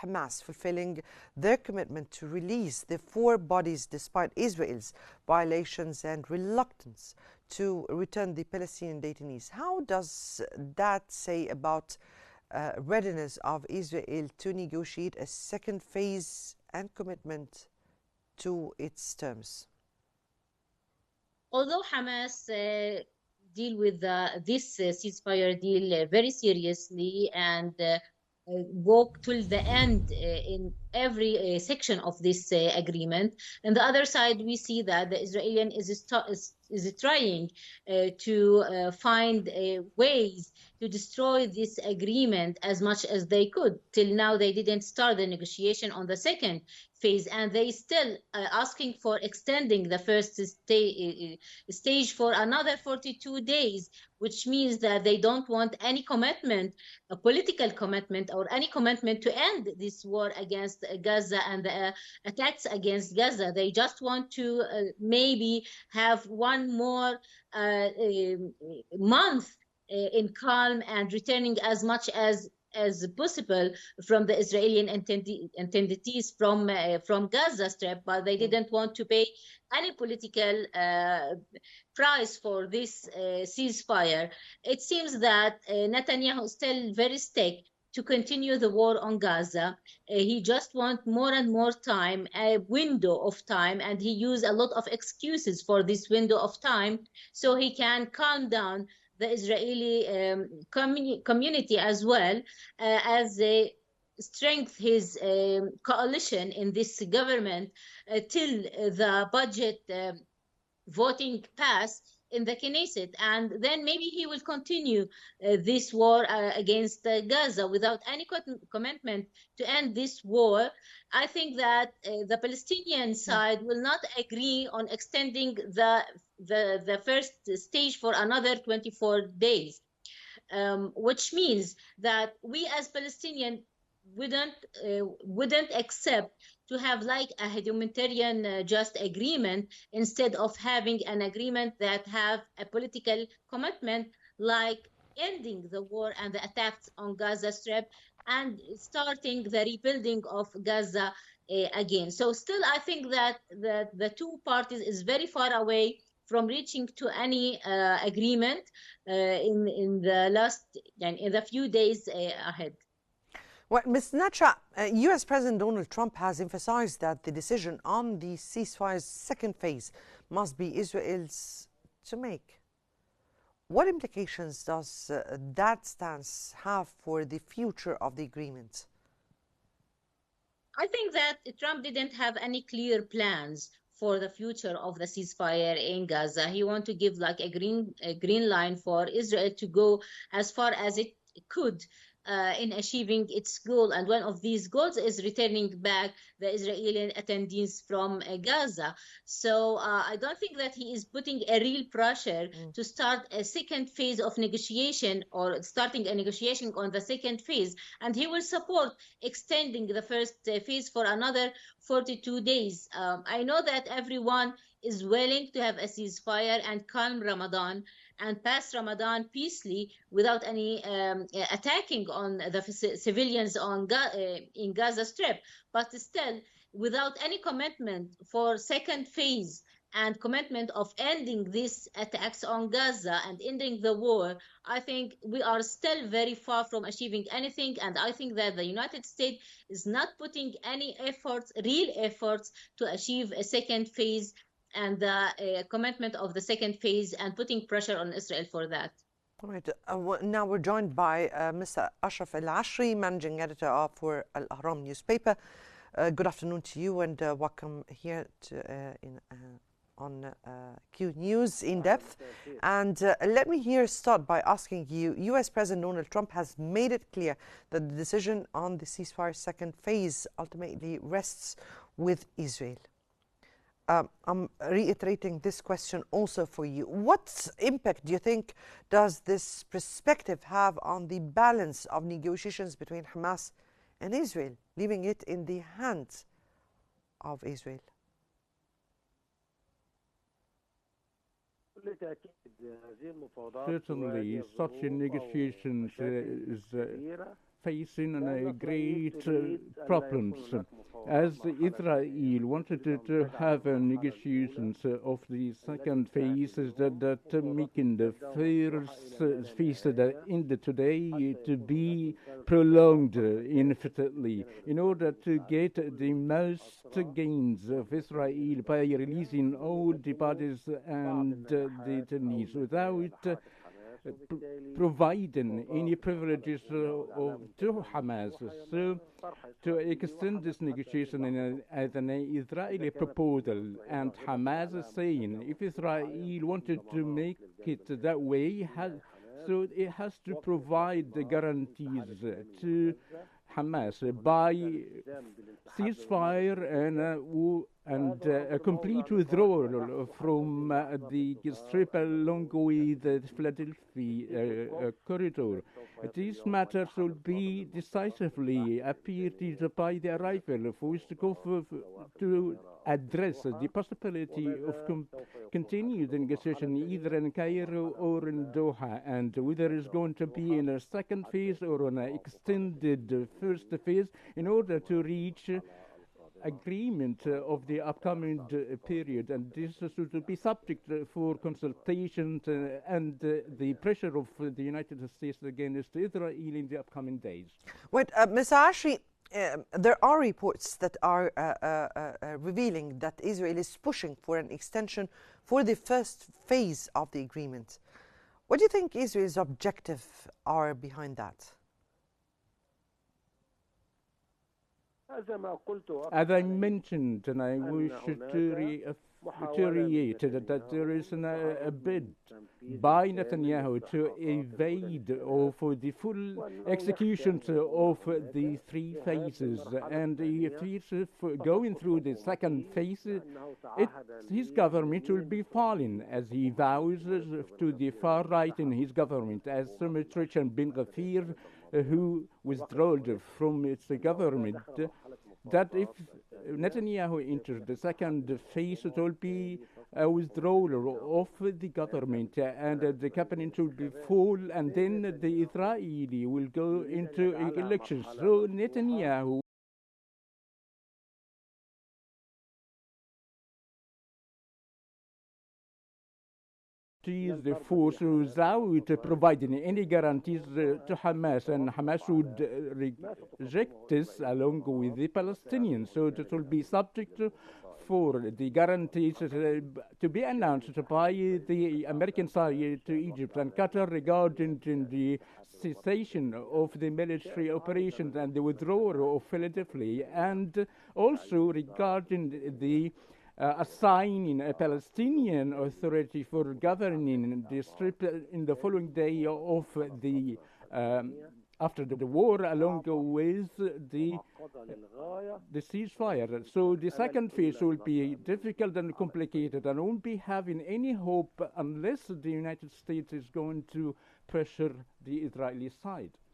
Hamas fulfilling their commitment to release the 4 bodies despite Israel's violations and reluctance to return the Palestinian detainees. How does that say about readiness of Israel to negotiate a second phase and commitment to its terms? Although Hamas deal with this ceasefire deal very seriously and walk till the end in every section of this agreement. On the other side, we see that the Israeli is trying to find ways to destroy this agreement as much as they could. Till now, they didn't start the negotiation on the second phase, and they still asking for extending the first stage for another 42 days, which means that they don't want any commitment, a political commitment or any commitment to end this war against Gaza and the attacks against Gaza. They just want to maybe have one more month in calm and returning as much as possible from the Israeli entities from Gaza Strip, but they didn't want to pay any political price for this ceasefire. It seems that Netanyahu is still very stuck to continue the war on Gaza. He just wants more and more time, a window of time, and he used a lot of excuses for this window of time so he can calm down the Israeli community as well, as they strengthen his coalition in this government till the budget voting pass in the Knesset, and then maybe he will continue this war against Gaza without any commitment to end this war. I think that the Palestinian side will not agree on extending the first stage for another 24 days, which means that we as Palestinians wouldn't accept to have like a humanitarian just agreement instead of having an agreement that have a political commitment, like ending the war and the attacks on Gaza Strip and starting the rebuilding of Gaza again. So still I think that the two parties is very far away from reaching to any agreement in the few days ahead. Well, Ms. Natsha, U.S. President Donald Trump has emphasized that the decision on the ceasefire's second phase must be Israel's to make. What implications does that stance have for the future of the agreement? I think that Trump didn't have any clear plans for the future of the ceasefire in Gaza. He wanted to give like a green line for Israel to go as far as it could in achieving its goal, and one of these goals is returning back the Israeli attendees from Gaza. So I don't think that he is putting a real pressure to start a second phase of negotiation or starting a negotiation on the second phase, and he will support extending the first phase for another 42 days. I know that everyone is willing to have a ceasefire and calm Ramadan and pass Ramadan peacefully without any attacking on the civilians in Gaza Strip. But still, without any commitment for second phase and commitment of ending these attacks on Gaza and ending the war, I think we are still very far from achieving anything. And I think that the United States is not putting any efforts, real efforts, to achieve a second phase and the commitment of the second phase and putting pressure on Israel for that. All right. Now we're joined by Mr. Ashraf Al-Ashri, managing editor for Al-Ahram newspaper. Good afternoon to you and welcome here on QNews in depth. And let me here start by asking you, U.S. President Donald Trump has made it clear that the decision on the ceasefire second phase ultimately rests with Israel. I'm reiterating this question also for you. What impact do you think does this perspective have on the balance of negotiations between Hamas and Israel, leaving it in the hands of Israel? Certainly, such a negotiation is facing great problems. As Israel wanted to have negotiations of the second phase, that making the first phase that ended today to be prolonged infinitely in order to get the most gains of Israel by releasing all the bodies and the detainees without providing any privileges to Hamas. So, to extend this negotiation as an Israeli proposal, and Hamas is saying if Israel wanted to make it that way, so it has to provide the guarantees to Hamas by ceasefire and a complete withdrawal from the strip along with the Philadelphia corridor. These matters will be decisively appeared by the arrival of Westkopf to address the possibility of continued negotiation either in Cairo or in Doha, and whether it's going to be in a second phase or an extended first phase in order to reach agreement of the upcoming period, and this should be subject for consultations and the pressure of the United States against Israel in the upcoming days. Wait, Ms. Ashri, there are reports that are revealing that Israel is pushing for an extension for the first phase of the agreement. What do you think Israel's objectives are behind that? As I mentioned, and I wish to reiterate that there is a bid by Netanyahu to evade or for the full execution of the three phases, and if he's going through the second phase, his government will be falling, as he vows to the far right in his government, as Smotrich and Ben Gvir, who withdrew from its government, that if Netanyahu enters the second phase, it will be a withdrawal of the government, and the cabinet will be full, and then the Israeli will go into elections. So Netanyahu the force without providing any guarantees to Hamas, and Hamas would reject this along with the Palestinians. So it will be subject for the guarantees to be announced by the American side to Egypt and Qatar regarding the cessation of the military operations and the withdrawal of Philadelphia, and also regarding the assigning a Palestinian authority for governing the strip in the following day of the after the war, along with the ceasefire. So the second phase will be difficult and complicated, and won't be having any hope unless the United States is going to pressure the Israeli side.